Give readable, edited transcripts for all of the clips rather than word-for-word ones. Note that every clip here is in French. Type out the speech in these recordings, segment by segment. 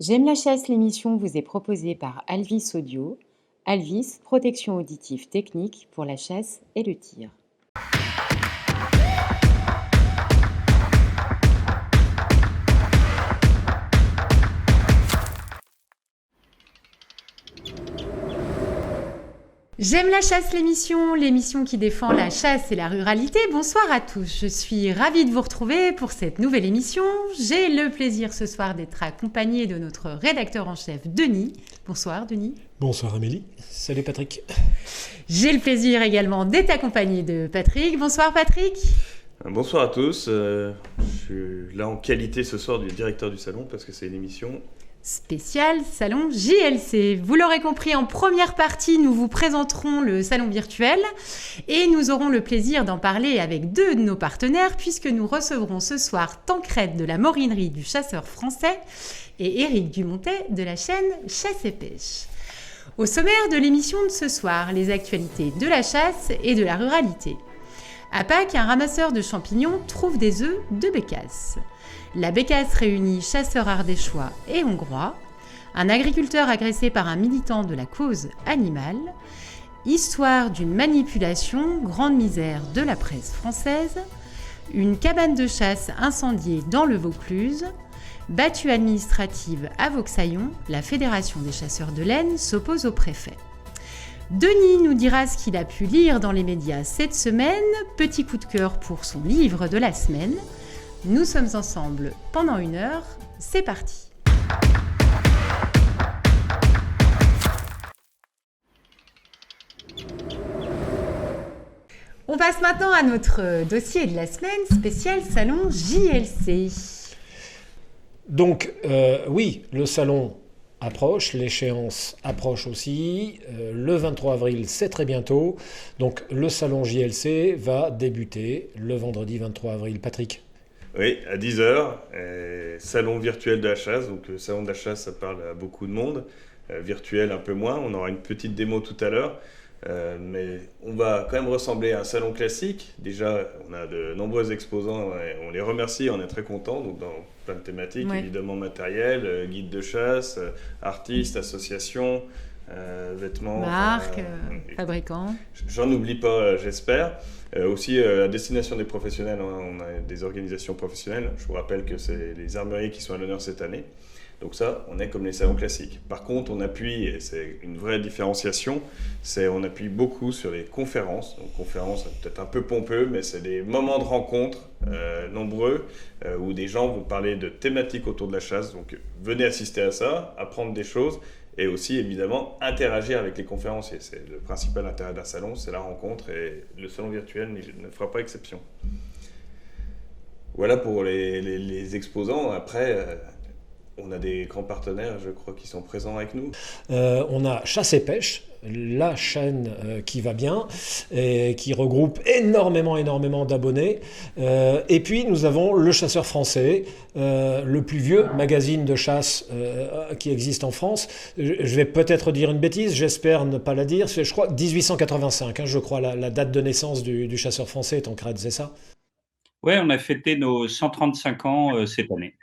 J'aime la chasse, l'émission vous est proposée par Alvis Audio. Alvis, protection auditive technique pour la chasse et le tir. J'aime la chasse, l'émission qui défend la chasse et la ruralité. Bonsoir à tous, je suis ravie de vous retrouver pour cette nouvelle émission. J'ai le plaisir ce soir d'être accompagnée de notre rédacteur en chef, Denis. Bonsoir Denis. Bonsoir Amélie, salut Patrick. J'ai le plaisir également d'être accompagnée de Patrick. Bonsoir Patrick. Bonsoir à tous, je suis là en qualité ce soir du directeur du salon parce que c'est une émission spécial salon JLC. Vous l'aurez compris, en première partie, nous vous présenterons le salon virtuel et nous aurons le plaisir d'en parler avec deux de nos partenaires puisque nous recevrons ce soir Tancred de la Morinerie du Chasseur Français et Éric Dumontet de la chaîne Chasse et Pêche. Au sommaire de l'émission de ce soir, les actualités de la chasse et de la ruralité. À Pâques, un ramasseur de champignons trouve des œufs de bécasse. La bécasse réunit chasseurs ardéchois et hongrois, un agriculteur agressé par un militant de la cause animale, histoire d'une manipulation, grande misère de la presse française, une cabane de chasse incendiée dans le Vaucluse, battue administrative à Vauxaillon, la Fédération des chasseurs de laine s'oppose au préfet. Denis nous dira ce qu'il a pu lire dans les médias cette semaine, petit coup de cœur pour son livre de la semaine. Nous sommes ensemble pendant 1 heure, c'est parti. On passe maintenant à notre dossier de la semaine, spécial salon JLC. Donc oui, le salon approche, l'échéance approche aussi. Le 23 avril, c'est très bientôt. Donc le salon JLC va débuter le vendredi 23 avril. Patrick ? Oui, à 10h, salon virtuel de la chasse. Donc le salon de la chasse, ça parle à beaucoup de monde. Virtuel un peu moins, on aura une petite démo tout à l'heure. Mais on va quand même ressembler à un salon classique. Déjà, on a de nombreux exposants, et on les remercie, on est très contents. Donc dans plein de thématiques, évidemment matériel, guide de chasse, artistes, associations, vêtements. Marques, fabricants. J'en oublie pas, j'espère. Aussi à destination des professionnels, on a des organisations professionnelles. Je vous rappelle que c'est les armuriers qui sont à l'honneur cette année. Donc ça, on est comme les salons classiques. Par contre, on appuie, et c'est une vraie différenciation, on appuie beaucoup sur les conférences. Donc conférences, c'est peut-être un peu pompeux, mais c'est des moments de rencontre nombreux où des gens vont parler de thématiques autour de la chasse. Donc venez assister à ça, apprendre des choses et aussi évidemment interagir avec les conférenciers. C'est le principal intérêt d'un salon, c'est la rencontre et le salon virtuel ne fera pas exception. Voilà pour les exposants. Après... on a des grands partenaires, je crois, qui sont présents avec nous. On a Chasse et Pêche, la chaîne qui va bien, et qui regroupe énormément d'abonnés. Et puis, nous avons Le Chasseur Français, le plus vieux magazine de chasse qui existe en France. Je vais peut-être dire une bêtise, j'espère ne pas la dire. C'est, je crois, 1885, je crois, la date de naissance du Chasseur Français, Tancred, c'est ça ? Oui, on a fêté nos 135 ans cette année.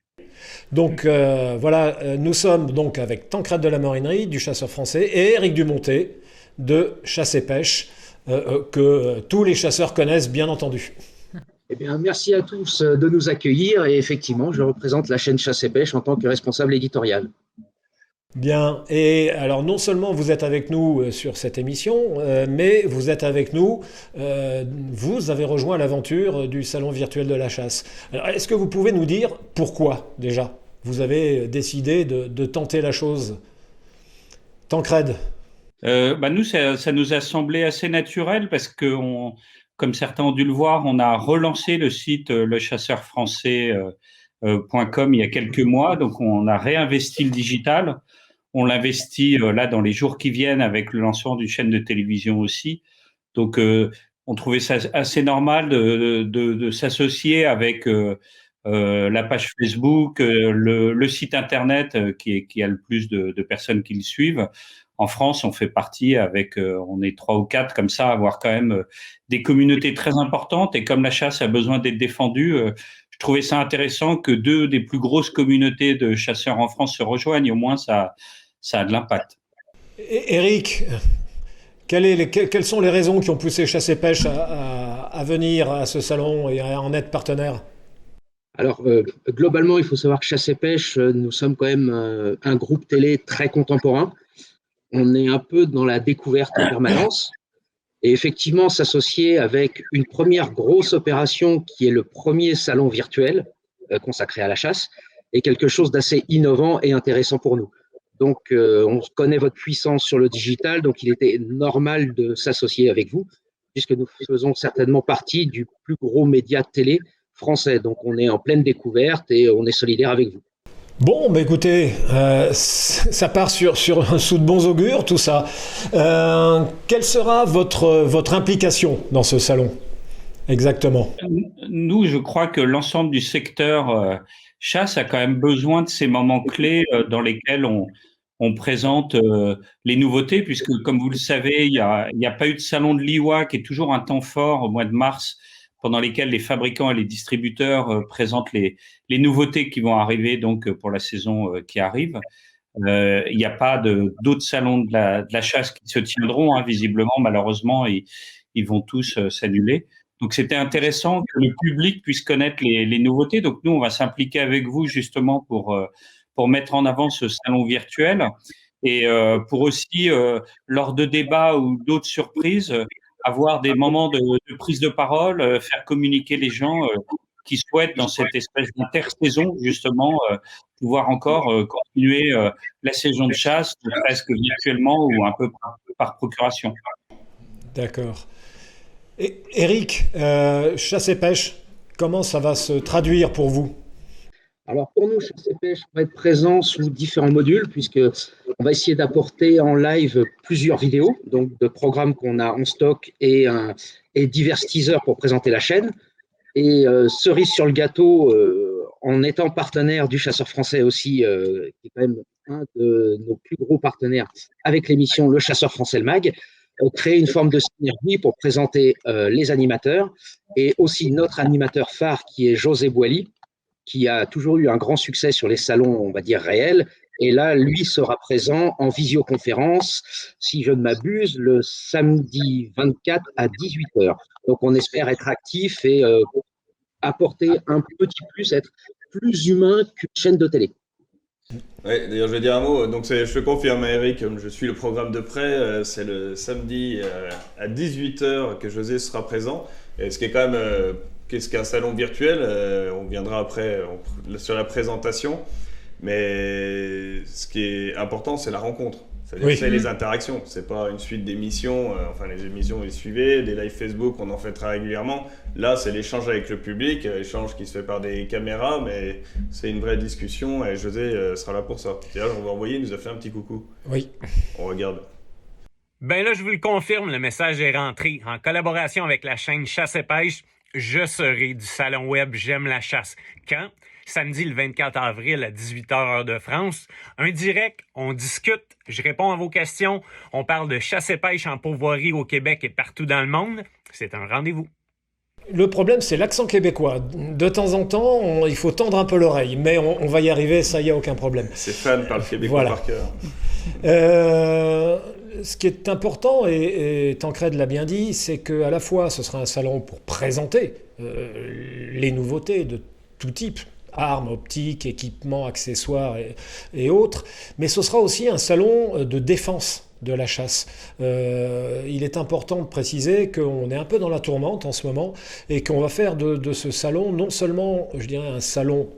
Donc voilà, nous sommes donc avec Tancred de la Morinerie, du Chasseur Français, et Éric Dumontet de Chasse et Pêche, que tous les chasseurs connaissent bien entendu. Eh bien, merci à tous de nous accueillir et effectivement, je représente la chaîne Chasse et Pêche en tant que responsable éditorial. Bien, et alors non seulement vous êtes avec nous sur cette émission, mais vous êtes avec nous, vous avez rejoint l'aventure du salon virtuel de la chasse. Alors, est-ce que vous pouvez nous dire pourquoi déjà vous avez décidé de tenter la chose ? Tancred ? Nous, ça nous a semblé assez naturel parce que, comme certains ont dû le voir, on a relancé le site lechasseurfrançais.com il y a quelques mois, donc on a réinvesti le digital. On l'investit là dans les jours qui viennent avec le lancement d'une chaîne de télévision aussi. Donc, on trouvait ça assez normal de s'associer avec la page Facebook, le site internet qui a le plus de personnes qui le suivent. En France, on fait partie on est 3 ou 4 comme ça, avoir quand même des communautés très importantes. Et comme la chasse a besoin d'être défendue, je trouvais ça intéressant que 2 des plus grosses communautés de chasseurs en France se rejoignent. Au moins, ça a de l'impact. Eric, quelles sont les raisons qui ont poussé Chasse et Pêche à venir à ce salon et à en être partenaire? Alors, globalement, il faut savoir que Chasse et Pêche, nous sommes quand même un groupe télé très contemporain. On est un peu dans la découverte en permanence. Et effectivement, s'associer avec une première grosse opération qui est le premier salon virtuel consacré à la chasse est quelque chose d'assez innovant et intéressant pour nous. Donc, on connaît votre puissance sur le digital, donc il était normal de s'associer avec vous, puisque nous faisons certainement partie du plus gros média de télé français. Donc, on est en pleine découverte et on est solidaire avec vous. Bon, bah écoutez, ça part sous de bons augures, tout ça. Quelle sera votre implication dans ce salon, exactement? Nous, je crois que l'ensemble du secteur chasse a quand même besoin de ces moments clés dans lesquels on présente les nouveautés, puisque comme vous le savez, il y a pas eu de salon de l'IWA, qui est toujours un temps fort au mois de mars, pendant lesquels les fabricants et les distributeurs présentent les nouveautés qui vont arriver donc pour la saison qui arrive. Il n'y a pas d'autres salons de la chasse qui se tiendront, hein, visiblement, malheureusement, ils vont tous s'annuler. Donc c'était intéressant que le public puisse connaître les nouveautés. Donc nous, on va s'impliquer avec vous justement pour mettre en avant ce salon virtuel et pour aussi, lors de débats ou d'autres surprises, avoir des moments de prise de parole, faire communiquer les gens qui souhaitent, dans cette espèce d'intersaison, justement, pouvoir encore continuer la saison de chasse, presque virtuellement ou un peu par procuration. D'accord. Et, Eric, Chasse et Pêche, comment ça va se traduire pour vous? Alors pour nous, Chasse et Pêche va être présent sous différents modules, puisque on va essayer d'apporter en live plusieurs vidéos, donc de programmes qu'on a en stock et divers teasers pour présenter la chaîne. Et cerise sur le gâteau, en étant partenaire du Chasseur français aussi, qui est quand même un de nos plus gros partenaires avec l'émission Le Chasseur français, le MAG, créer une forme de synergie pour présenter les animateurs et aussi notre animateur phare qui est José Boily, qui a toujours eu un grand succès sur les salons, on va dire, réels. Et là, lui sera présent en visioconférence, si je ne m'abuse, le samedi 24 à 18h. Donc, on espère être actif et apporter un petit plus, être plus humain qu'une chaîne de télé. Ouais, d'ailleurs, je vais dire un mot. Donc, je te confirme, Eric, comme je suis le programme de près, c'est le samedi à 18h que José sera présent. Et ce qui est quand même, qu'est-ce qu'un salon virtuel, on viendra après sur la présentation. Mais ce qui est important, c'est la rencontre. C'est-à-dire Oui. c'est les interactions. C'est pas une suite d'émissions. Enfin, les émissions, les suivez. Des lives Facebook, on en fait très régulièrement. Là, c'est l'échange avec le public, l'échange qui se fait par des caméras, mais c'est une vraie discussion et José sera là pour ça. D'ailleurs, on va envoyer, il nous a fait un petit coucou. Oui. On regarde. Ben là, je vous le confirme, le message est rentré. En collaboration avec la chaîne Chasse et Pêche, je serai du salon web J'aime la chasse. Quand? Samedi le 24 avril à 18h heure de France. Un direct, on discute, je réponds à vos questions. On parle de chasse et pêche en pourvoirie au Québec et partout dans le monde. C'est un rendez-vous. Le problème, c'est l'accent québécois. De temps en temps, il faut tendre un peu l'oreille, mais on va y arriver, ça y a aucun problème. Ces fans parlent québécois Voilà. par cœur. Ce qui est important, et Tancred l'a bien dit, c'est qu'à la fois, ce sera un salon pour présenter les nouveautés de tout type, armes, optiques, équipements, accessoires et autres, mais ce sera aussi un salon de défense de la chasse. Il est important de préciser qu'on est un peu dans la tourmente en ce moment et qu'on va faire de ce salon non seulement, je dirais, un salon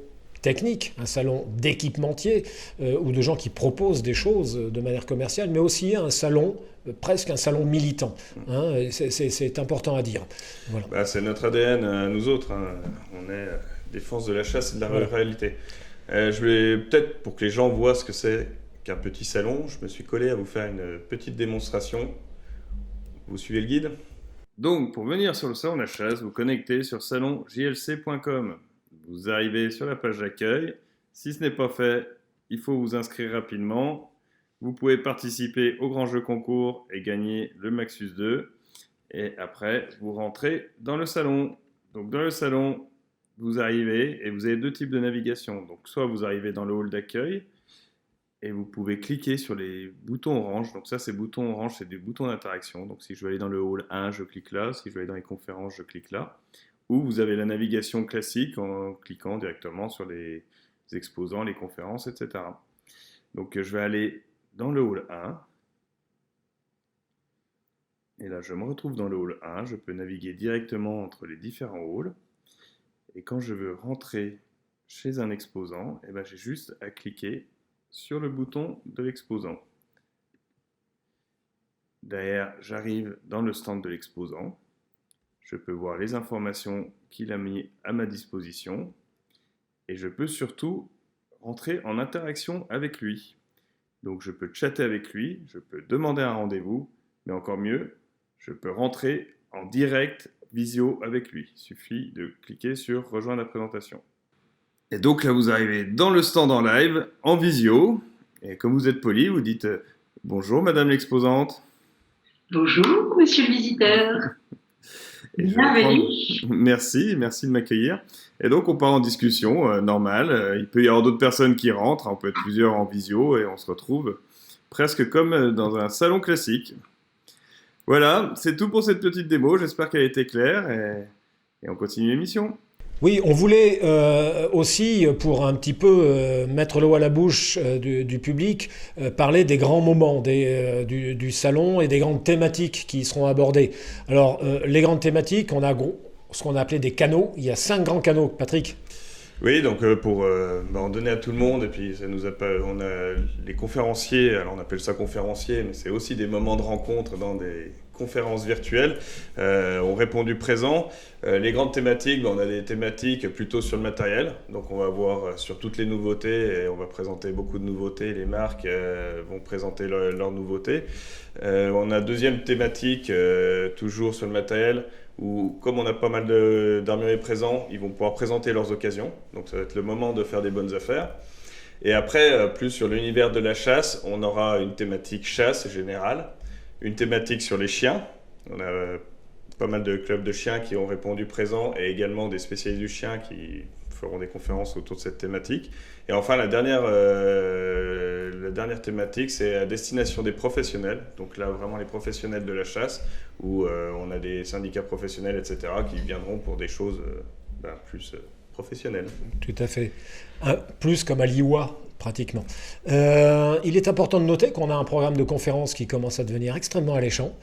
technique, un salon d'équipementiers ou de gens qui proposent des choses de manière commerciale, mais aussi un salon, presque un salon militant. Hein, c'est important à dire. Voilà. Bah, c'est notre ADN, nous autres. Hein. On est défense de la chasse et de la réalité. Je vais peut-être, pour que les gens voient ce que c'est qu'un petit salon, je me suis collé à vous faire une petite démonstration. Vous suivez le guide? Donc, pour venir sur le salon de la chasse, vous connectez sur salonjlc.com. Vous arrivez sur la page d'accueil. Si ce n'est pas fait, il faut vous inscrire rapidement. Vous pouvez participer au grand jeu concours et gagner le Maxus 2. Et après, vous rentrez dans le salon. Donc dans le salon, vous arrivez et vous avez deux types de navigation. Donc, soit vous arrivez dans le hall d'accueil et vous pouvez cliquer sur les boutons orange. Donc ça, ces boutons orange, c'est des boutons d'interaction. Donc si je veux aller dans le hall 1, je clique là. Si je veux aller dans les conférences, je clique là. Ou vous avez la navigation classique en cliquant directement sur les exposants, les conférences, etc. Donc je vais aller dans le hall 1. Et là, je me retrouve dans le hall 1. Je peux naviguer directement entre les différents halls. Et quand je veux rentrer chez un exposant, eh ben, j'ai juste à cliquer sur le bouton de l'exposant. Derrière, j'arrive dans le stand de l'exposant. Je peux voir les informations qu'il a mis à ma disposition. Et je peux surtout rentrer en interaction avec lui. Donc je peux chatter avec lui, je peux demander un rendez-vous, mais encore mieux, je peux rentrer en direct visio avec lui. Il suffit de cliquer sur rejoindre la présentation. Et donc là, vous arrivez dans le stand en live, en visio. Et comme vous êtes poli, vous dites bonjour madame l'exposante. Bonjour monsieur le visiteur. Bienvenue. Merci de m'accueillir. Et donc on part en discussion normale. Il peut y avoir d'autres personnes qui rentrent, on peut être plusieurs en visio et on se retrouve presque comme dans un salon classique. Voilà, c'est tout pour cette petite démo. J'espère qu'elle a été claire et on continue l'émission. Oui, on voulait aussi, pour un petit peu mettre l'eau à la bouche du public, parler des grands moments du salon et des grandes thématiques qui seront abordées. Alors, les grandes thématiques, on a ce qu'on a appelé des canaux. Il y a 5 grands canaux, Patrick. Oui, donc pour en donner à tout le monde, et puis on a les conférenciers, alors on appelle ça conférenciers, mais c'est aussi des moments de rencontre dans des conférences virtuelles, ont répondu présent. Les grandes thématiques, on a des thématiques plutôt sur le matériel, donc on va voir sur toutes les nouveautés, et on va présenter beaucoup de nouveautés, les marques vont présenter leurs nouveautés. On a deuxième thématique, toujours sur le matériel, où comme on a pas mal d'armuriers présents, ils vont pouvoir présenter leurs occasions. Donc ça va être le moment de faire des bonnes affaires. Et après, plus sur l'univers de la chasse, on aura une thématique chasse générale, une thématique sur les chiens. On a pas mal de clubs de chiens qui ont répondu présents et également des spécialistes du chien qui feront des conférences autour de cette thématique. Et enfin, la dernière thématique, c'est à destination des professionnels. Donc là, vraiment les professionnels de la chasse, où on a des syndicats professionnels, etc., qui viendront pour des choses plus professionnelles. Tout à fait. Plus comme à l'IWA, pratiquement. Il est important de noter qu'on a un programme de conférences qui commence à devenir extrêmement alléchant.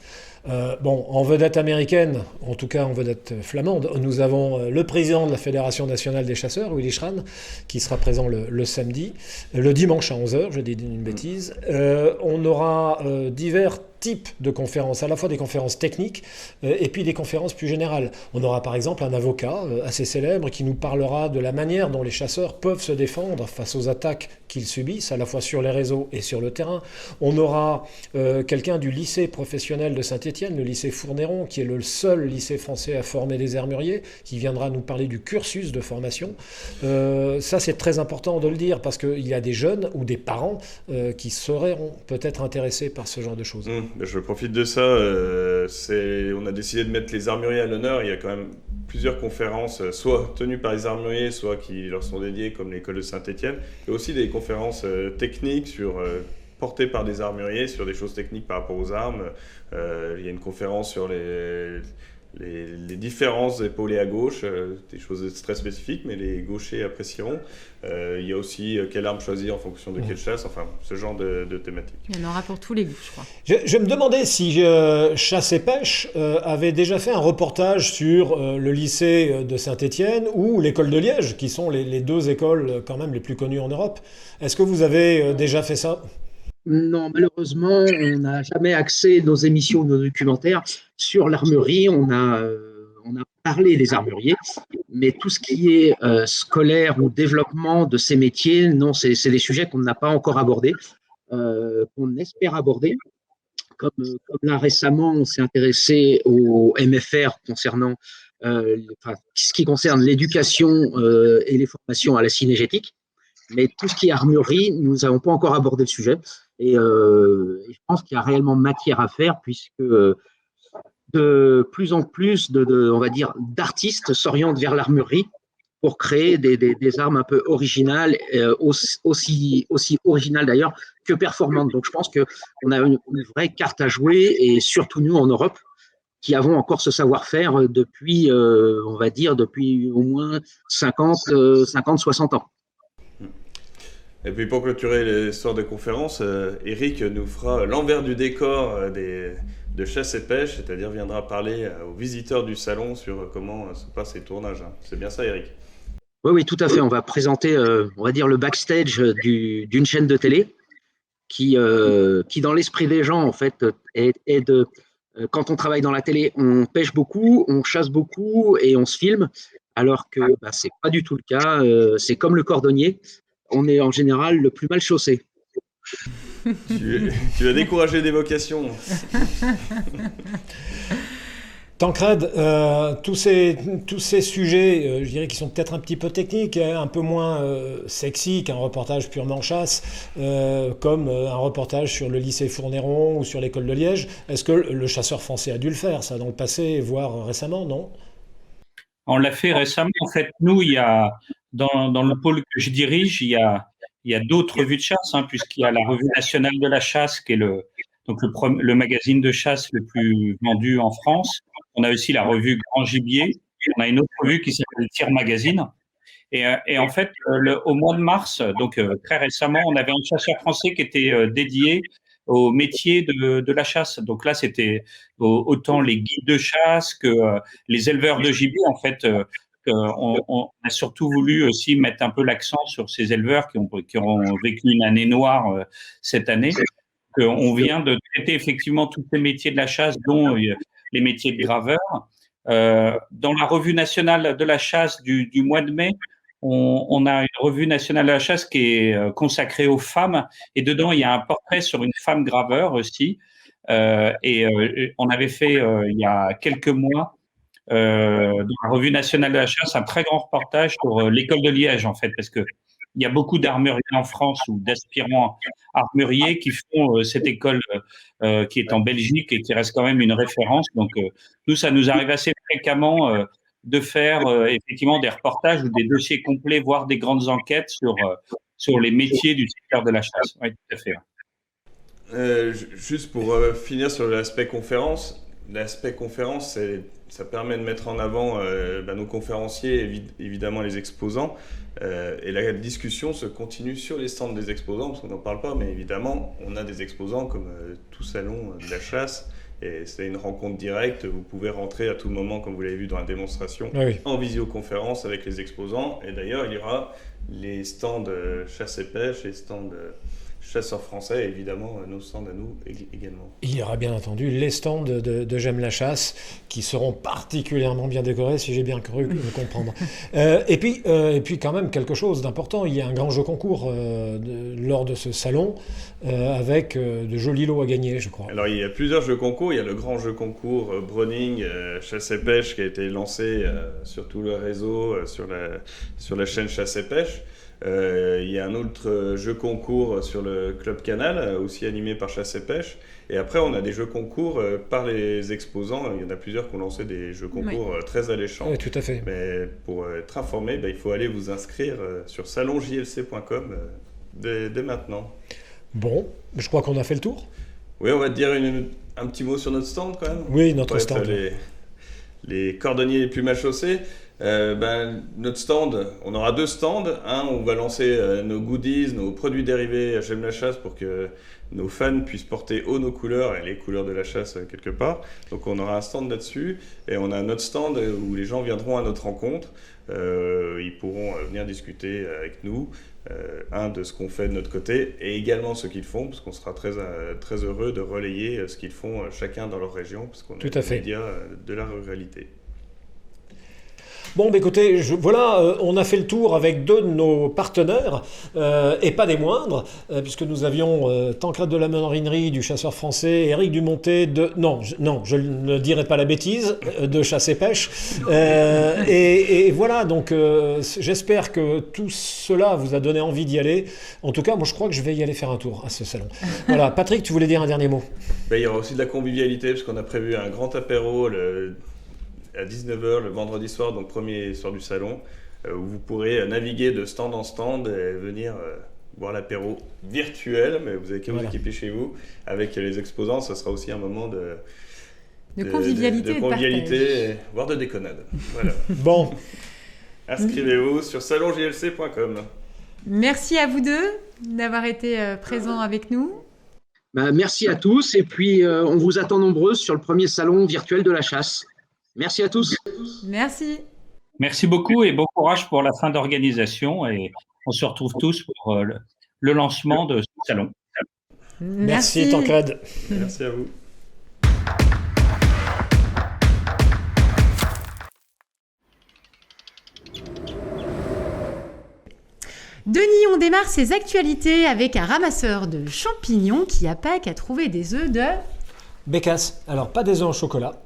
En vedette américaine, en tout cas en vedette flamande, nous avons le président de la Fédération nationale des chasseurs, Willy Schran, qui sera présent le samedi, le dimanche à 11h, je dis une bêtise. On aura divers types de conférences, à la fois des conférences techniques et puis des conférences plus générales. On aura par exemple un avocat assez célèbre qui nous parlera de la manière dont les chasseurs peuvent se défendre face aux attaques qu'ils subissent, à la fois sur les réseaux et sur le terrain. On aura quelqu'un du lycée professionnel de Saint-Étienne, le lycée Fournéron, qui est le seul lycée français à former des armuriers, qui viendra nous parler du cursus de formation. Ça, c'est très important de le dire, parce qu'il y a des jeunes ou des parents qui seront peut-être intéressés par ce genre de choses. Je profite de ça. On a décidé de mettre les armuriers à l'honneur. Il y a quand même plusieurs conférences, soit tenues par les armuriers, soit qui leur sont dédiées, comme l'école de Saint-Étienne, et aussi des conférences techniques portées par des armuriers sur des choses techniques par rapport aux armes. Il y a une conférence sur les différences épaulées à gauche, des choses très spécifiques, mais les gauchers apprécieront. Il y a aussi quelle arme choisir en fonction de quelle chasse, enfin ce genre de thématique. Il y en aura pour tous les goûts, je crois. Je me demandais si Chasse et Pêche avait déjà fait un reportage sur le lycée de Saint-Étienne ou l'école de Liège, qui sont les deux écoles quand même les plus connues en Europe. Est-ce que vous avez déjà fait ça ? Non, malheureusement, on n'a jamais axé nos émissions, nos documentaires sur l'armurerie. On a parlé des armuriers, mais tout ce qui est scolaire ou développement de ces métiers, non, c'est des sujets qu'on n'a pas encore abordés, qu'on espère aborder. Comme là récemment, on s'est intéressé au MFR concernant ce qui concerne l'éducation et les formations à la cinégétique. Mais tout ce qui est armurerie, nous n'avons pas encore abordé le sujet. Et je pense qu'il y a réellement matière à faire, puisque de plus en plus on va dire, d'artistes s'orientent vers l'armurerie pour créer des armes un peu originales, aussi originales d'ailleurs que performantes. Donc je pense qu'on a une vraie carte à jouer, et surtout nous en Europe, qui avons encore ce savoir-faire depuis, on va dire, depuis au moins 60 ans. Et puis pour clôturer l'histoire de conférence, Eric nous fera l'envers du décor de chasse et pêche, c'est-à-dire viendra parler aux visiteurs du salon sur comment se passent les tournages. C'est bien ça, Eric? Oui, tout à fait. On va présenter, on va dire, le backstage d'une chaîne de télé qui dans l'esprit des gens, en fait, est de... Quand on travaille dans la télé, on pêche beaucoup, on chasse beaucoup et on se filme, alors que c'est pas du tout le cas. C'est comme le cordonnier, on est en général le plus mal chaussé. Tu as découragé des vocations. Tancred, tous ces sujets, je dirais, qui sont peut-être un petit peu techniques, un peu moins sexy qu'un reportage purement chasse, comme un reportage sur le lycée Fournéron ou sur l'école de Liège. Est-ce que le chasseur français a dû le faire, ça, dans le passé, voire récemment, non? On l'a fait récemment. En fait, nous, il y a, dans le pôle que je dirige, il y a d'autres revues de chasse, puisqu'il y a la Revue nationale de la chasse, qui est le magazine de chasse le plus vendu en France. On a aussi la revue Grand Gibier. On a une autre revue qui s'appelle Tir Magazine. Et en fait, au mois de mars, donc très récemment, on avait un chasseur français qui était dédié au métier de la chasse. Donc là, c'était autant les guides de chasse que les éleveurs de gibier. En fait, on a surtout voulu aussi mettre un peu l'accent sur ces éleveurs qui ont vécu une année noire cette année. On vient de traiter effectivement tous ces métiers de la chasse, dont les métiers de graveur. Dans la revue nationale de la chasse du mois de mai, on a une revue nationale de la chasse qui est consacrée aux femmes, et dedans il y a un portrait sur une femme graveur aussi. On avait fait il y a quelques mois dans la revue nationale de la chasse un très grand reportage sur l'école de Liège, en fait, parce que il y a beaucoup d'armuriers en France ou d'aspirants armuriers qui font cette école qui est en Belgique et qui reste quand même une référence. Donc, nous, ça nous arrive assez fréquemment de faire effectivement des reportages ou des dossiers complets, voire des grandes enquêtes sur les métiers du secteur de la chasse. Oui, tout à fait. Juste pour finir sur l'aspect conférence, ça permet de mettre en avant nos conférenciers, évidemment les exposants, et la discussion se continue sur les stands des exposants, parce qu'on n'en parle pas, mais évidemment, on a des exposants comme tout salon de la chasse, et c'est une rencontre directe. Vous pouvez rentrer à tout moment, comme vous l'avez vu dans la démonstration, en visioconférence avec les exposants, et d'ailleurs, il y aura les stands chasse et pêche, les stands chasseurs français, et évidemment nos stands à nous également. Il y aura bien entendu les stands de J'aime la chasse qui seront particulièrement bien décorés, si j'ai bien cru comprendre. Et puis quand même quelque chose d'important, il y a un grand jeu concours lors de ce salon avec de jolis lots à gagner, je crois. Alors il y a plusieurs jeux concours, il y a le grand jeu concours Browning chasse et pêche qui a été lancé sur tout le réseau, sur la chaîne chasse et pêche. Il y a un autre jeu concours sur le Club Canal, aussi animé par Chasse et Pêche. Et après, on a des jeux concours par les exposants. Il y en a plusieurs qui ont lancé des jeux concours très alléchants. Oui, tout à fait. Mais pour être informé, il faut aller vous inscrire sur salonjlc.com dès maintenant. Bon, je crois qu'on a fait le tour. Oui, on va te dire un petit mot sur notre stand quand même. Oui, notre stand. Les cordonniers les plus mal chaussés. Notre stand, on aura deux stands. Un, on va lancer nos goodies, nos produits dérivés J'aime la chasse pour que nos fans puissent porter haut nos couleurs et les couleurs de la chasse quelque part. Donc on aura un stand là-dessus et on a un autre stand où les gens viendront à notre rencontre. Ils pourront venir discuter avec nous de ce qu'on fait de notre côté et également ce qu'ils font, parce qu'on sera très, très heureux de relayer ce qu'ils font chacun dans leur région, parce qu'on est des médias de la ruralité. Bon, écoutez, on a fait le tour avec deux de nos partenaires, et pas des moindres, puisque nous avions Tancred de la Morinerie du chasseur français, Eric Dumontet non, je ne dirai pas la bêtise, de Chasse et Pêche. Et voilà, donc j'espère que tout cela vous a donné envie d'y aller. En tout cas, moi je crois que je vais y aller faire un tour à ce salon. Voilà, Patrick, tu voulais dire un dernier mot? Il y aura aussi de la convivialité, parce qu'on a prévu un grand apéro à 19h le vendredi soir, donc premier soir du salon, où vous pourrez naviguer de stand en stand et venir boire l'apéro virtuel, mais vous avez qu'à vous équiper chez vous. Avec les exposants, ça sera aussi un moment de convivialité, de convivialité, voire de déconnade. Voilà. Bon. Inscrivez-vous sur salonjlc.com. Merci à vous deux d'avoir été présents avec nous. Merci à tous et puis on vous attend nombreux sur le premier salon virtuel de la chasse. Merci à tous. Merci. Merci beaucoup et bon courage pour la fin d'organisation et on se retrouve tous pour le lancement de ce salon. Merci Tancred. Merci à vous. Denis, on démarre ses actualités avec un ramasseur de champignons qui à Pâques a trouvé des œufs de... Bécasse. Alors, pas des œufs en chocolat.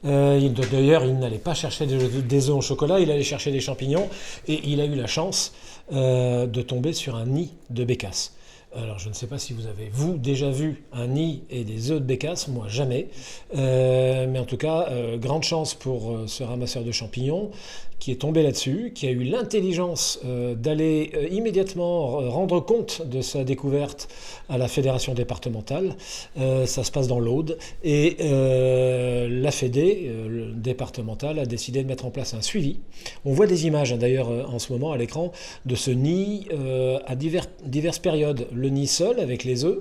D'ailleurs, il n'allait pas chercher des œufs en chocolat, il allait chercher des champignons et il a eu la chance de tomber sur un nid de bécasse. Alors, je ne sais pas si vous avez, déjà vu un nid et des œufs de bécasse, moi jamais. Mais en tout cas, grande chance pour ce ramasseur de champignons qui est tombé là-dessus, qui a eu l'intelligence d'aller immédiatement rendre compte de sa découverte à la fédération départementale. Ça se passe dans l'Aude. Et la fédé départementale a décidé de mettre en place un suivi. On voit des images d'ailleurs en ce moment à l'écran de ce nid à diverses périodes. Le nid seul avec les œufs,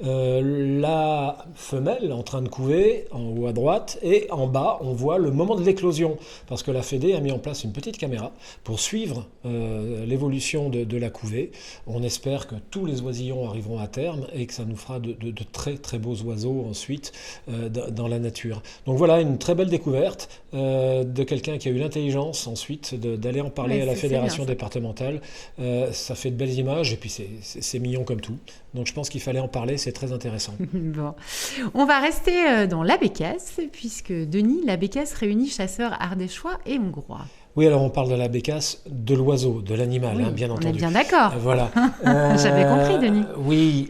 la femelle en train de couver en haut à droite et en bas on voit le moment de l'éclosion parce que la fédé a mis en place une petite caméra pour suivre l'évolution de la couvée. On espère que tous les oisillons arriveront à terme et que ça nous fera de très très beaux oiseaux ensuite dans la nature. Donc voilà une très belle découverte de quelqu'un qui a eu l'intelligence ensuite d'aller en parler à la fédération départementale. Ça fait de belles images et puis c'est mignon comme tout. Donc je pense qu'il fallait en parler, c'est très intéressant. Bon. On va rester dans la bécasse, puisque Denis, la bécasse réunit chasseurs ardéchois et hongrois. Oui, alors on parle de la bécasse, de l'oiseau, de l'animal, oui, bien entendu. On est bien d'accord. Voilà. J'avais compris, Denis. Oui,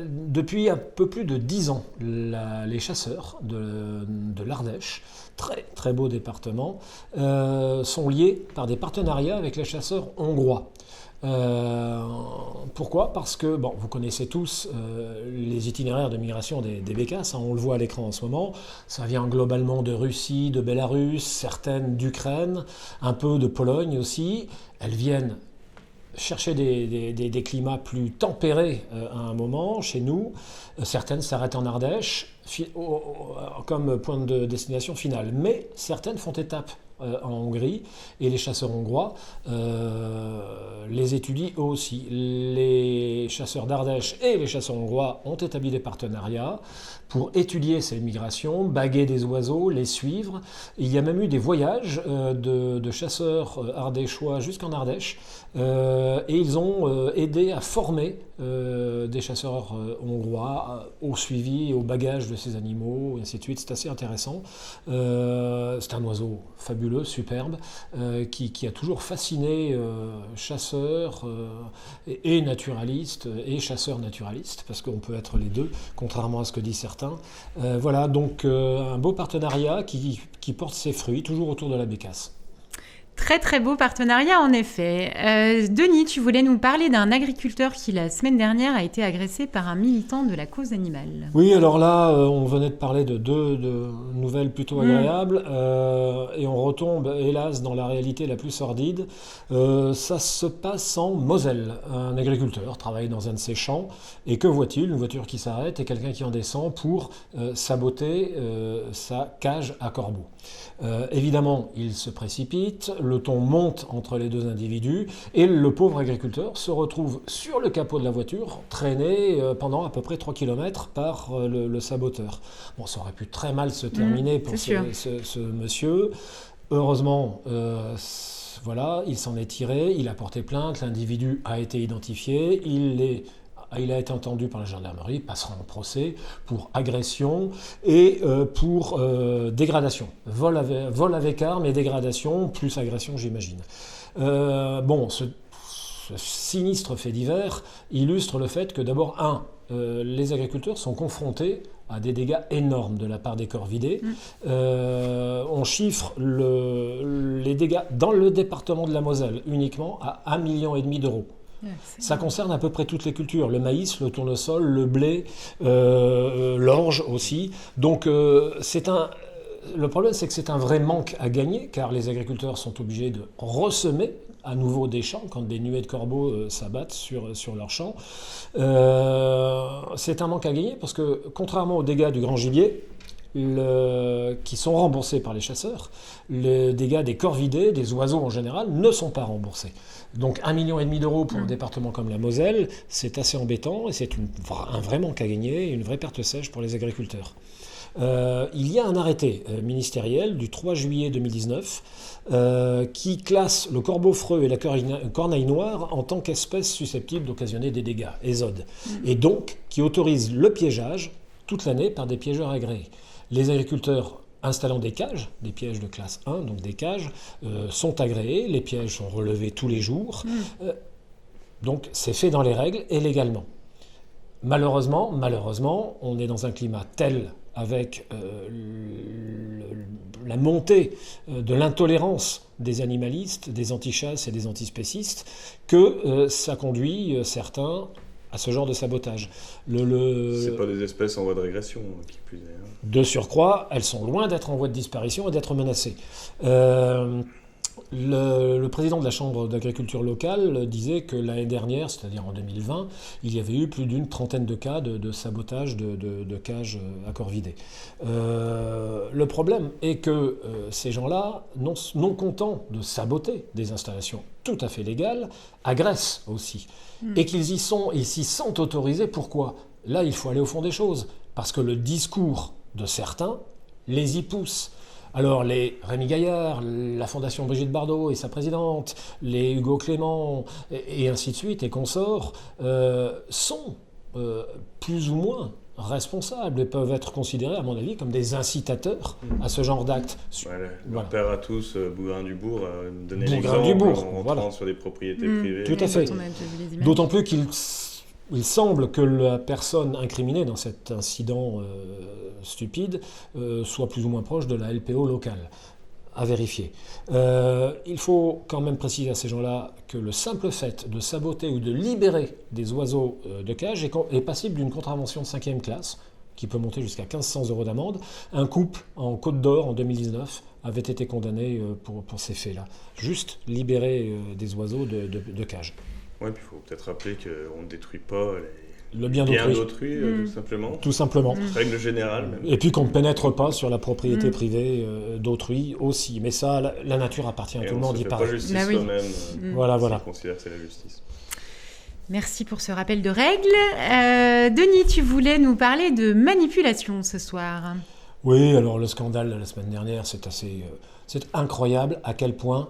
depuis un peu plus de 10 ans, les chasseurs de l'Ardèche, très très beau département, sont liés par des partenariats avec les chasseurs hongrois. Pourquoi ? Parce que, vous connaissez tous les itinéraires de migration des bécasses, on le voit à l'écran en ce moment, ça vient globalement de Russie, de Bélarus, certaines d'Ukraine, un peu de Pologne aussi, elles viennent chercher des climats plus tempérés à un moment chez nous, certaines s'arrêtent en Ardèche comme point de destination finale, mais certaines font étape en Hongrie et les chasseurs hongrois les étudient eux aussi. Les chasseurs d'Ardèche et les chasseurs hongrois ont établi des partenariats pour étudier ces migrations, baguer des oiseaux, les suivre. Il y a même eu des voyages de chasseurs ardéchois jusqu'en Ardèche et ils ont aidé à former des chasseurs hongrois au suivi et au bagage de ces animaux, et ainsi de suite. C'est assez intéressant. C'est un oiseau fabuleux, superbe, qui a toujours fasciné chasseurs et naturalistes, et chasseurs naturalistes, parce qu'on peut être les deux, contrairement à ce que disent certains. Voilà, donc un beau partenariat qui porte ses fruits, toujours autour de la bécasse. Très très beau partenariat en effet. Denis, tu voulais nous parler d'un agriculteur qui la semaine dernière a été agressé par un militant de la cause animale. Oui, alors là, on venait de parler de deux nouvelles plutôt agréables et on retombe hélas dans la réalité la plus sordide. Ça se passe en Moselle. Un agriculteur travaille dans un de ses champs et que voit-il ? Une voiture qui s'arrête et quelqu'un qui en descend pour saboter sa cage à corbeaux. Évidemment, il se précipite, le ton monte entre les deux individus et le pauvre agriculteur se retrouve sur le capot de la voiture, traîné pendant à peu près 3 km par le saboteur. Bon, ça aurait pu très mal se terminer pour ce monsieur. Heureusement, voilà, il s'en est tiré, il a porté plainte, l'individu a été identifié, il a été entendu par la gendarmerie, passera en procès pour agression et pour dégradation. Vol avec arme et dégradation, plus agression, j'imagine. Ce sinistre fait divers illustre le fait que d'abord, les agriculteurs sont confrontés à des dégâts énormes de la part des corvidés. On chiffre les dégâts dans le département de la Moselle uniquement à 1,5 million d'euros. Ça concerne à peu près toutes les cultures, le maïs, le tournesol, le blé, l'orge aussi. Donc le problème, c'est que c'est un vrai manque à gagner, car les agriculteurs sont obligés de ressemer à nouveau des champs quand des nuées de corbeaux s'abattent sur leurs champs. C'est un manque à gagner parce que, contrairement aux dégâts du grand gibier, qui sont remboursés par les chasseurs, les dégâts des corvidés, des oiseaux en général, ne sont pas remboursés. Donc 1,5 million d'euros pour un département comme la Moselle, c'est assez embêtant et c'est un vrai manque à gagner, une vraie perte sèche pour les agriculteurs. Il y a un arrêté ministériel du 3 juillet 2019 qui classe le corbeau-freux et la corneille noire en tant qu'espèces susceptibles d'occasionner des dégâts, ESOD, et donc qui autorise le piégeage toute l'année par des piégeurs agréés. Les agriculteurs installant des cages, des pièges de classe 1, donc des cages, sont agréés, les pièges sont relevés tous les jours, donc c'est fait dans les règles et légalement. Malheureusement, on est dans un climat tel avec la montée de l'intolérance des animalistes, des antichasses et des antispécistes, que ça conduit certains à ce genre de sabotage. C'est pas des espèces en voie de régression, qui plus est. De surcroît, elles sont loin d'être en voie de disparition et d'être menacées. Le président de la Chambre d'agriculture locale disait que l'année dernière, c'est-à-dire en 2020, il y avait eu plus d'une trentaine de cas de sabotage de cages à corvidés. Le problème est que ces gens-là, non contents de saboter des installations tout à fait légales, agressent aussi. Et qu'ils s'y sentent autorisés. Pourquoi ? Là, il faut aller au fond des choses. Parce que le discours de certains les y pousse. Alors les Rémi Gaillard, la Fondation Brigitte Bardot et sa présidente, les Hugo Clément et ainsi de suite et consorts sont plus ou moins responsables et peuvent être considérés, à mon avis, comme des incitateurs à ce genre d'actes. Leur père à tous, Bougrain-Dubourg, donner l'exemple en rentrant sur des propriétés privées. Tout à fait. D'autant plus qu'il semble que la personne incriminée dans cet incident stupide soit plus ou moins proche de la LPO locale. À vérifier. Il faut quand même préciser à ces gens-là que le simple fait de saboter ou de libérer des oiseaux de cage est passible d'une contravention de 5e classe, qui peut monter jusqu'à 1 500 € d'amende. Un couple en Côte d'Or en 2019 avait été condamné pour ces faits-là. Juste libérer des oiseaux de cage. Oui, puis il faut peut-être rappeler qu'on ne détruit pas le bien d'autrui, tout simplement. Tout simplement. Règle générale même. Et puis qu'on ne pénètre pas sur la propriété privée d'autrui aussi. Mais ça, la nature appartient à tout le monde, il paraît. On ne se fait pas justice soi-même. Voilà. On considère que c'est la justice. Merci pour ce rappel de règles. Denis, tu voulais nous parler de manipulation ce soir. Oui, alors le scandale de la semaine dernière, c'est incroyable à quel point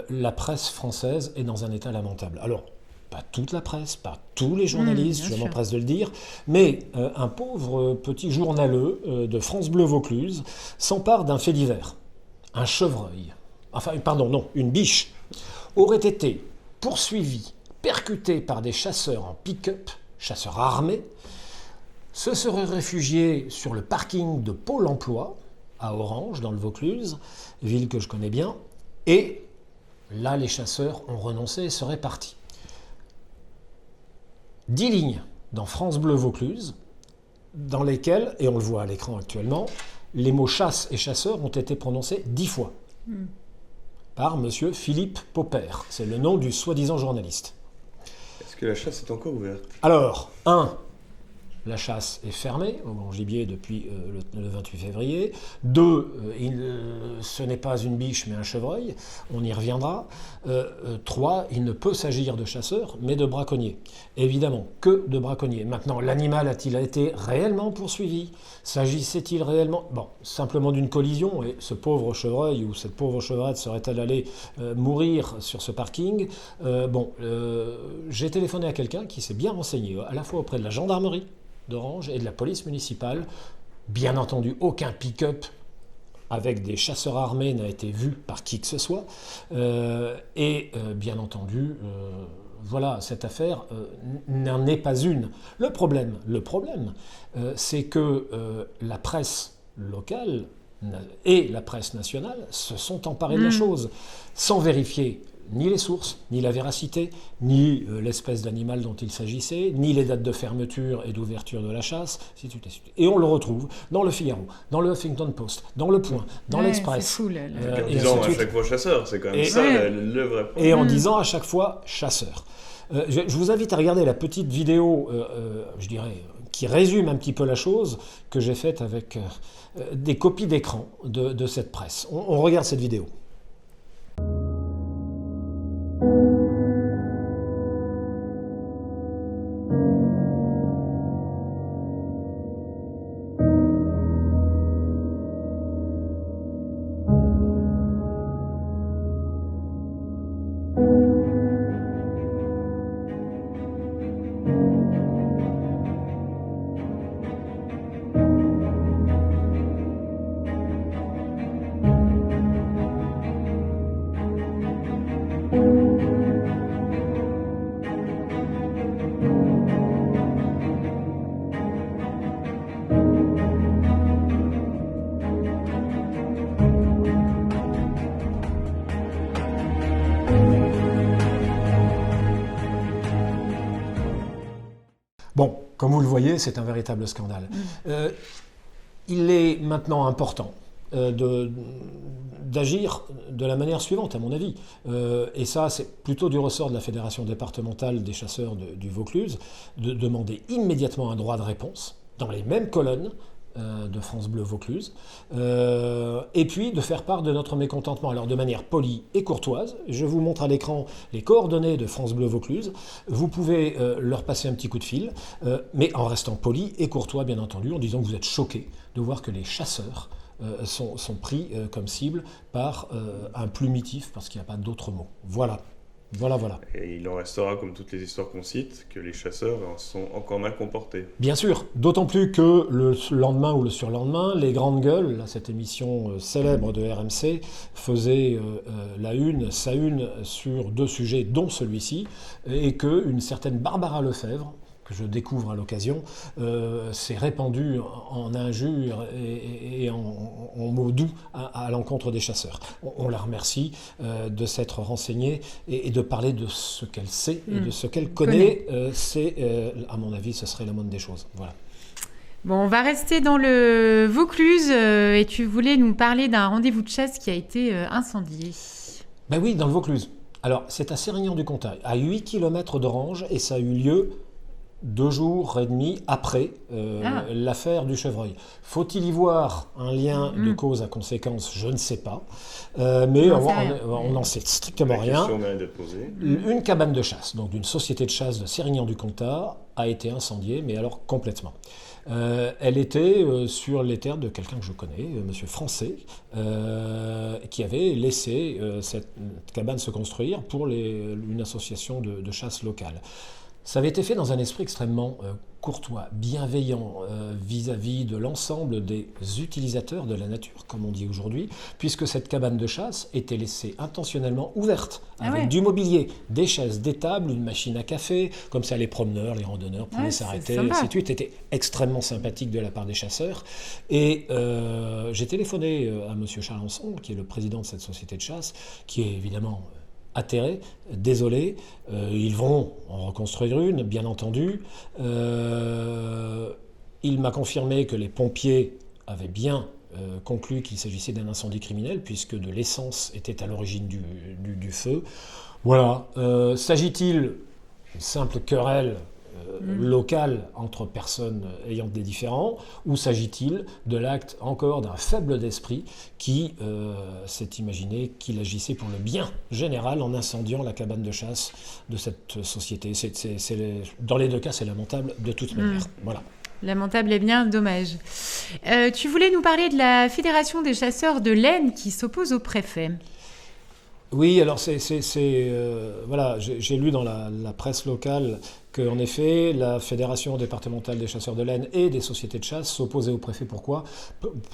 la presse française est dans un état lamentable. Alors, pas toute la presse, pas tous les journalistes, je m'empresse de le dire, mais un pauvre petit journaleux de France Bleu Vaucluse s'empare d'un fait divers. Un chevreuil, une biche, aurait été poursuivi, percuté par des chasseurs en pick-up, chasseurs armés, se serait réfugié sur le parking de Pôle emploi, à Orange, dans le Vaucluse, ville que je connais bien, et là, les chasseurs ont renoncé et seraient partis. 10 lignes dans France Bleu Vaucluse, dans lesquelles, et on le voit à l'écran actuellement, les mots chasse et chasseur ont été prononcés 10 fois par monsieur Philippe Popper. C'est le nom du soi-disant journaliste. Est-ce que la chasse est encore ouverte ? Alors, la chasse est fermée au grand gibier depuis le 28 février. 2, ce n'est pas une biche mais un chevreuil, on y reviendra. 3, il ne peut s'agir de chasseurs mais de braconniers. Évidemment, que de braconniers. Maintenant, l'animal a-t-il été réellement poursuivi ? S'agissait-il réellement simplement d'une collision et ce pauvre chevreuil ou cette pauvre chevrette serait-elle allée mourir sur ce parking ? J'ai téléphoné à quelqu'un qui s'est bien renseigné, à la fois auprès de la gendarmerie d'Orange et de la police municipale. Bien entendu, aucun pick-up avec des chasseurs armés n'a été vu par qui que ce soit. Bien entendu, voilà, cette affaire n'en est pas une. Le problème, c'est que la presse locale et la presse nationale se sont emparés de la chose, sans vérifier ni les sources, ni la véracité, ni l'espèce d'animal dont il s'agissait, ni les dates de fermeture et d'ouverture de la chasse, ainsi de suite, ainsi de suite. Et on le retrouve dans le Figaro, dans le Huffington Post, dans le Point, dans l'Express. C'est fou, en disant à chaque fois chasseur, c'est quand même le vrai problème. Et en disant à chaque fois chasseur. Je vous invite à regarder la petite vidéo, je dirais, qui résume un petit peu la chose, que j'ai faite avec des copies d'écran de cette presse. On regarde cette vidéo. Bon, comme vous le voyez, c'est un véritable scandale. Il est maintenant important d'agir de la manière suivante, à mon avis. Et ça, c'est plutôt du ressort de la Fédération départementale des chasseurs du Vaucluse, de demander immédiatement un droit de réponse, dans les mêmes colonnes de France Bleu Vaucluse, et puis de faire part de notre mécontentement, alors de manière polie et courtoise. Je vous montre à l'écran les coordonnées de France Bleu Vaucluse. Vous pouvez leur passer un petit coup de fil, mais en restant poli et courtois, bien entendu, en disant que vous êtes choqués de voir que les chasseurs sont pris comme cible par un plumitif, parce qu'il n'y a pas d'autre mot. Voilà. Et il en restera, comme toutes les histoires qu'on cite, que les chasseurs sont encore mal comportés. Bien sûr, d'autant plus que le lendemain ou le surlendemain, les Grandes Gueules, là, cette émission célèbre de RMC, faisait sa une sur 2 sujets, dont celui-ci, et qu'une certaine Barbara Lefebvre, que je découvre à l'occasion, s'est répandue en injures et en mots doux à l'encontre des chasseurs. On la remercie de s'être renseignée et de parler de ce qu'elle sait et de ce qu'elle connaît. À mon avis, ce serait la moindre des choses. Voilà. Bon, on va rester dans le Vaucluse et tu voulais nous parler d'un rendez-vous de chasse qui a été incendié. Ben oui, dans le Vaucluse. Alors, c'est à Sérignan-du-Comtat, à 8 km d'Orange, et ça a eu lieu 2 jours et demi après l'affaire du chevreuil. Faut-il y voir un lien de cause à conséquence? Je ne sais pas. Mais on n'en sait strictement rien. Une cabane de chasse, donc d'une société de chasse de Sérignan-du-Comtat, a été incendiée, mais alors complètement. Elle était sur les terres de quelqu'un que je connais, monsieur Français, qui avait laissé cette cabane se construire pour une association de chasse locale. Ça avait été fait dans un esprit extrêmement courtois, bienveillant vis-à-vis de l'ensemble des utilisateurs de la nature, comme on dit aujourd'hui, puisque cette cabane de chasse était laissée intentionnellement ouverte, avec du mobilier, des chaises, des tables, une machine à café, comme ça les promeneurs, les randonneurs pouvaient s'arrêter, ainsi de suite. C'était extrêmement sympathique de la part des chasseurs. Et j'ai téléphoné à monsieur Chalençon, qui est le président de cette société de chasse, qui est évidemment atterré, désolé. Ils vont en reconstruire une, bien entendu. Il m'a confirmé que les pompiers avaient bien conclu qu'il s'agissait d'un incendie criminel, puisque de l'essence était à l'origine du feu. Voilà. S'agit-il d'une simple querelle locale entre personnes ayant des différends, ou s'agit-il de l'acte encore d'un faible d'esprit qui s'est imaginé qu'il agissait pour le bien général en incendiant la cabane de chasse de cette société. Dans les 2 cas, c'est lamentable de toute manière. Voilà. Lamentable et bien dommage. Tu voulais nous parler de la Fédération des chasseurs de l'Aisne qui s'oppose au préfet. Oui, alors voilà, j'ai lu dans la presse locale qu'en effet, la Fédération départementale des chasseurs de l'Aisne et des sociétés de chasse s'opposaient au préfet. Pourquoi ?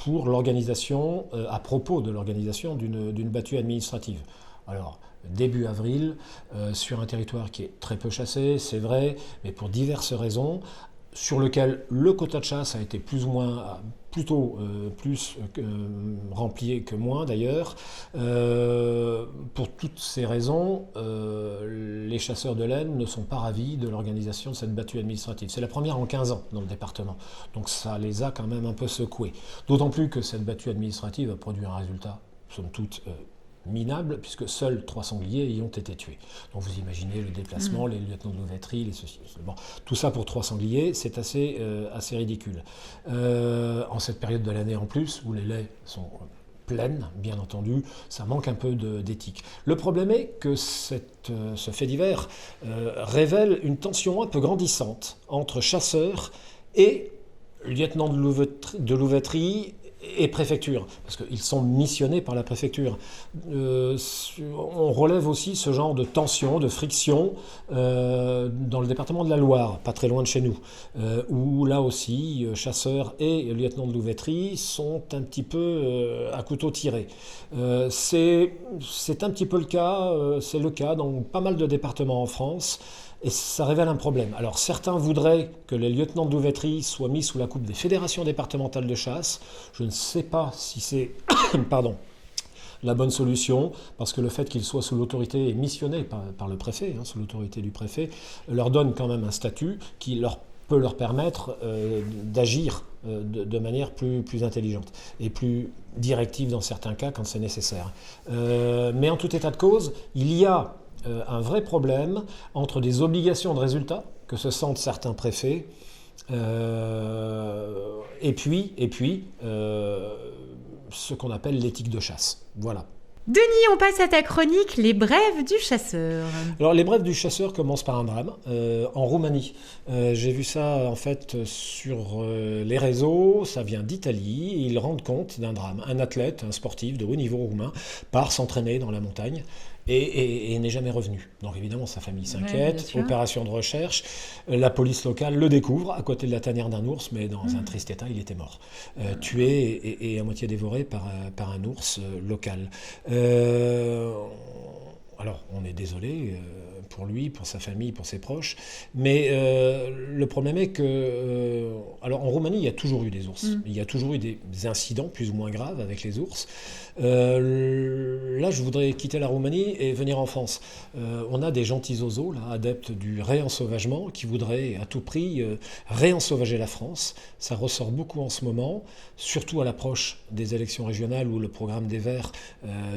Pour l'organisation, à propos de l'organisation d'une battue administrative. Alors, début avril, sur un territoire qui est très peu chassé, c'est vrai, mais pour diverses raisons, sur lequel le quota de chasse a été plus rempli que moins d'ailleurs. Pour toutes ces raisons, les chasseurs de laine ne sont pas ravis de l'organisation de cette battue administrative. C'est la première en 15 ans dans le département, donc ça les a quand même un peu secoués. D'autant plus que cette battue administrative a produit un résultat, somme toute, minable, puisque seuls 3 sangliers y ont été tués. Donc vous imaginez le déplacement, les lieutenants de louveterie, les ceci. Bon, tout ça pour 3 sangliers, c'est assez ridicule. En cette période de l'année en plus, où les laits sont pleines, bien entendu, ça manque un peu d'éthique. Le problème est que ce fait divers révèle une tension un peu grandissante entre chasseurs et lieutenants de louveterie et préfecture, parce qu'ils sont missionnés par la préfecture. On relève aussi ce genre de tension, de friction dans le département de la Loire, pas très loin de chez nous, où là aussi, chasseurs et lieutenants de louveterie sont un petit peu à couteau tiré. C'est un petit peu le cas, c'est le cas dans pas mal de départements en France. Et ça révèle un problème. Alors certains voudraient que les lieutenants de louveterie soient mis sous la coupe des fédérations départementales de chasse. Je ne sais pas si c'est la bonne solution, parce que le fait qu'ils soient sous l'autorité et missionnés par le préfet, sous l'autorité du préfet, leur donne quand même un statut qui peut leur permettre d'agir de manière plus intelligente et plus directive dans certains cas quand c'est nécessaire. Mais en tout état de cause, il y a un vrai problème entre des obligations de résultat que se sentent certains préfets et puis ce qu'on appelle l'éthique de chasse. Voilà. Denis, on passe à ta chronique, les brèves du chasseur. Alors, les brèves du chasseur commencent par un drame en Roumanie. J'ai vu ça en fait sur les réseaux, ça vient d'Italie, et ils rendent compte d'un drame. Un athlète, un sportif de haut niveau roumain, part s'entraîner dans la montagne et n'est jamais revenu. Donc évidemment, sa famille s'inquiète, opération de recherche, la police locale le découvre à côté de la tanière d'un ours, mais dans un triste état, il était mort. Tué et à moitié dévoré par un ours local. Alors, on est désolé pour lui, pour sa famille, pour ses proches, mais le problème est que... alors, en Roumanie, il y a toujours eu des ours. Il y a toujours eu des incidents plus ou moins graves avec les ours. Là, je voudrais quitter la Roumanie et venir en France. On a des gentils oiseaux, là, adeptes du réensauvagement, qui voudraient à tout prix réensauvager la France. Ça ressort beaucoup en ce moment, surtout à l'approche des élections régionales où le programme des Verts,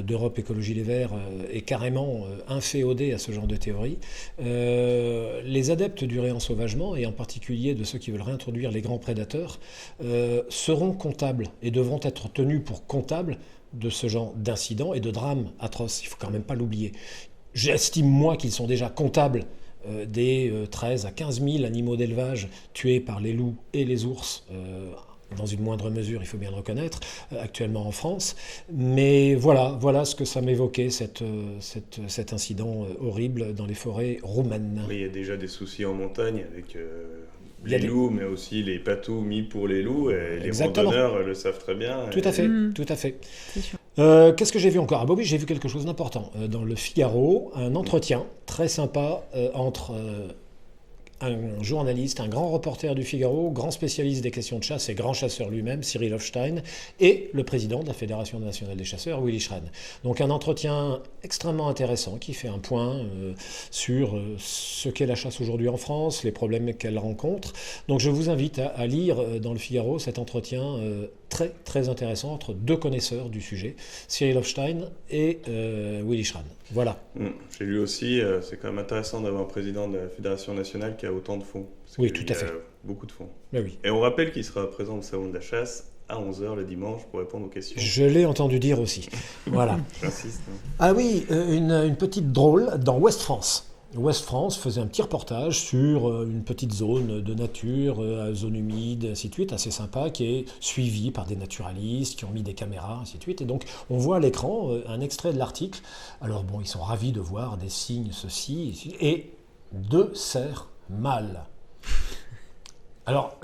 d'Europe Écologie Les Verts, est carrément inféodé à ce genre de théorie. Les adeptes du réensauvagement, et en particulier de ceux qui veulent réintroduire les grands prédateurs, seront comptables et devront être tenus pour comptables de ce genre d'incidents et de drames atroces. Il ne faut quand même pas l'oublier. J'estime, moi, qu'ils sont déjà comptables des 13 à 15 000 animaux d'élevage tués par les loups et les ours, dans une moindre mesure, il faut bien le reconnaître, actuellement en France. Mais voilà ce que ça m'évoquait, cet incident horrible dans les forêts roumaines. Oui, il y a déjà des soucis en montagne avec... les loups, mais aussi les patous mis pour les loups, et les randonneurs le savent très bien. Tout à fait. C'est sûr. Qu'est-ce que j'ai vu encore ? Ah bah oui, j'ai vu quelque chose d'important. Dans le Figaro, un entretien très sympa entre un journaliste, un grand reporter du Figaro, grand spécialiste des questions de chasse et grand chasseur lui-même, Cyril Hofstein, et le président de la Fédération nationale des chasseurs, Willy Schren. Donc un entretien extrêmement intéressant qui fait un point sur ce qu'est la chasse aujourd'hui en France, les problèmes qu'elle rencontre. Donc je vous invite à lire dans le Figaro cet entretien très très intéressant entre deux connaisseurs du sujet, Cyril Hofstein et Willy Schren. Voilà. J'ai lu aussi, c'est quand même intéressant d'avoir un président de la Fédération nationale qui a autant de fonds. Oui, tout à fait. Beaucoup de fonds. Mais oui. Et on rappelle qu'il sera présent au Salon de la chasse à 11h le dimanche pour répondre aux questions. Je l'ai entendu dire aussi. Voilà. J'insiste. Ah oui, une petite drôle dans Ouest France. Ouest France faisait un petit reportage sur une petite zone de nature, zone humide, ainsi de suite, assez sympa, qui est suivie par des naturalistes qui ont mis des caméras, ainsi de suite. Et donc, on voit à l'écran un extrait de l'article. Alors bon, ils sont ravis de voir des signes, ceci, et 2 cerfs mâles. Alors,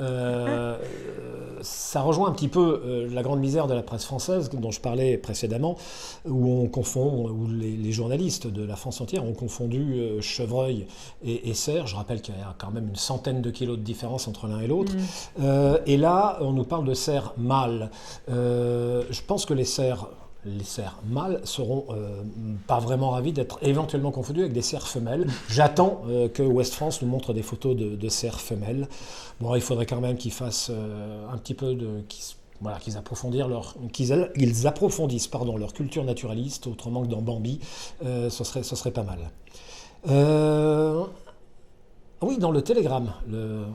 ça rejoint un petit peu la grande misère de la presse française dont je parlais précédemment, où les journalistes de la France entière ont confondu chevreuil et cerf. Je rappelle qu'il y a quand même une centaine de kilos de différence entre l'un et l'autre. Et là, on nous parle de cerfs mâles. Je pense que les cerfs mâles seront pas vraiment ravis d'être éventuellement confondus avec des cerfs femelles. J'attends que Ouest France nous montre des photos de cerfs femelles. Bon, il faudrait quand même qu'ils fassent un petit peu qu'ils approfondissent leur culture naturaliste, autrement que dans Bambi, ce serait pas mal. Oui, dans le Télégramme,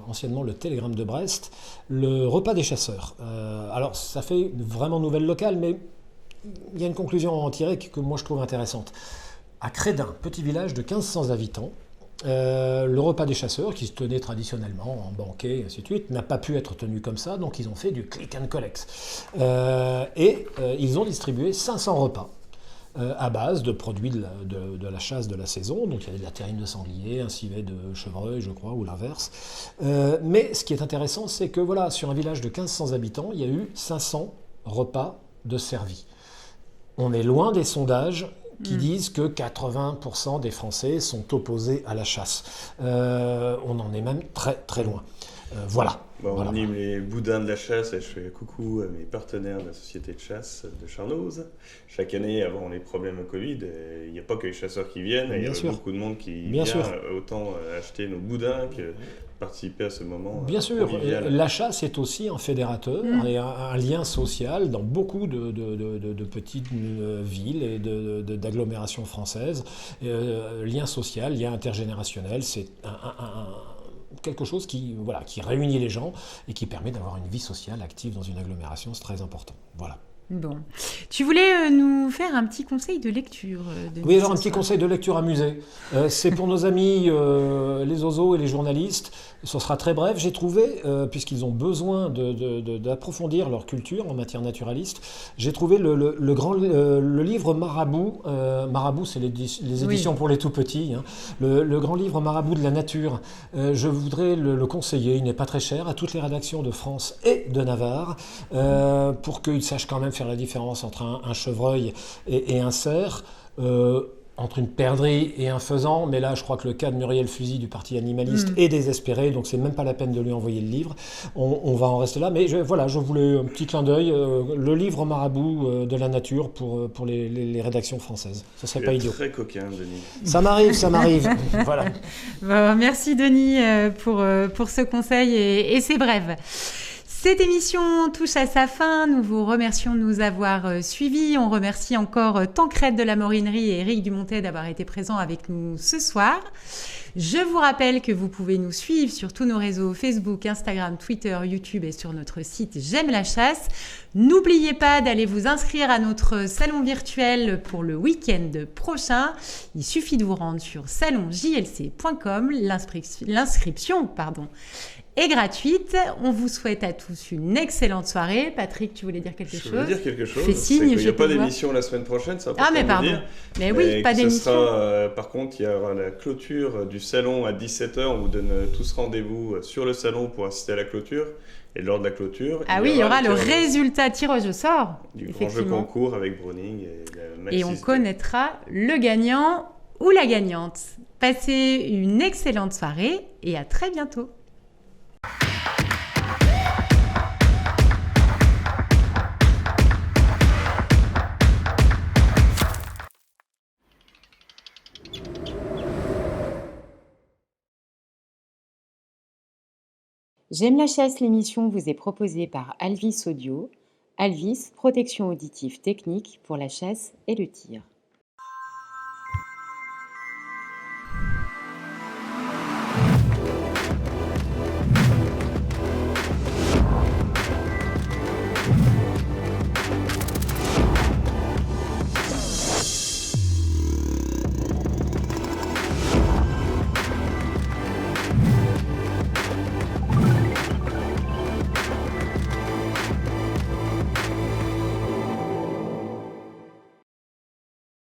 anciennement le Télégramme de Brest, le repas des chasseurs. Alors, ça fait vraiment nouvelle locale, mais il y a une conclusion à en tirer que moi je trouve intéressante. À Crédin, petit village de 1500 habitants, le repas des chasseurs, qui se tenait traditionnellement en banquet, et ainsi de suite, n'a pas pu être tenu comme ça, donc ils ont fait du click and collect. Ils ont distribué 500 repas à base de produits de la chasse de la saison. Donc il y avait de la terrine de sanglier, un civet de chevreuil, je crois, ou l'inverse. Mais ce qui est intéressant, c'est que voilà, sur un village de 1500 habitants, il y a eu 500 repas de servis. On est loin des sondages qui disent que 80% des Français sont opposés à la chasse. On en est même très très loin. Voilà. Bon, on anime les boudins de la chasse et je fais coucou à mes partenaires de la société de chasse de Charnoz. Chaque année, avant les problèmes Covid, il n'y a pas que les chasseurs qui viennent, il y a beaucoup de monde qui vient autant acheter nos boudins que participer à ce moment. Bien sûr, la chasse est aussi un fédérateur et un lien social dans beaucoup de petites villes et d'agglomérations françaises. Lien social, lien intergénérationnel, c'est quelque chose qui réunit les gens et qui permet d'avoir une vie sociale active dans une agglomération, c'est très important. Voilà. Bon. Tu voulais nous faire un petit conseil de lecture. Oui, alors un petit conseil de lecture amusé. C'est pour nos amis les oiseaux et les journalistes. Ce sera très bref. J'ai trouvé, puisqu'ils ont besoin d'approfondir leur culture en matière naturaliste, j'ai trouvé le livre Marabout. Marabout, c'est les éditions pour les tout-petits. Hein. Le grand livre Marabout de la nature. Je voudrais le conseiller. Il n'est pas très cher à toutes les rédactions de France et de Navarre pour qu'ils sachent quand même faire la différence entre un chevreuil et un cerf, entre une perdrix et un faisan, mais là je crois que le cas de Muriel Fusy du Parti animaliste est désespéré, donc c'est même pas la peine de lui envoyer le livre, on va en rester là, mais je voulais un petit clin d'œil, le livre Marabout de la nature pour les rédactions françaises, ce serait pas idiot. Très coquin, Denis. Ça m'arrive, voilà. Bon, merci Denis pour ce conseil et ces brèves. Cette émission touche à sa fin. Nous vous remercions de nous avoir suivis. On remercie encore Tancrède de la Morinerie et Éric Dumontet d'avoir été présents avec nous ce soir. Je vous rappelle que vous pouvez nous suivre sur tous nos réseaux Facebook, Instagram, Twitter, YouTube et sur notre site J'aime la chasse. N'oubliez pas d'aller vous inscrire à notre salon virtuel pour le week-end prochain. Il suffit de vous rendre sur salonjlc.com. L'inscription est gratuite. On vous souhaite à tous une excellente soirée. Patrick, tu voulais dire quelque chose ? Je voulais dire quelque chose. Fais signe, il n'y a pas d'émission la semaine prochaine, ça va mais pardon. Mais oui, pas d'émission. Par contre, il y aura la clôture du salon à 17h. On vous donne tous rendez-vous sur le salon pour assister à la clôture. Et lors de la clôture, il y aura le résultat tirage au sort du grand jeu concours avec Browning et on connaîtra le gagnant ou la gagnante. Passez une excellente soirée et à très bientôt. J'aime la chasse, l'émission vous est proposée par Alvis Audio. Alvis, protection auditive technique pour la chasse et le tir.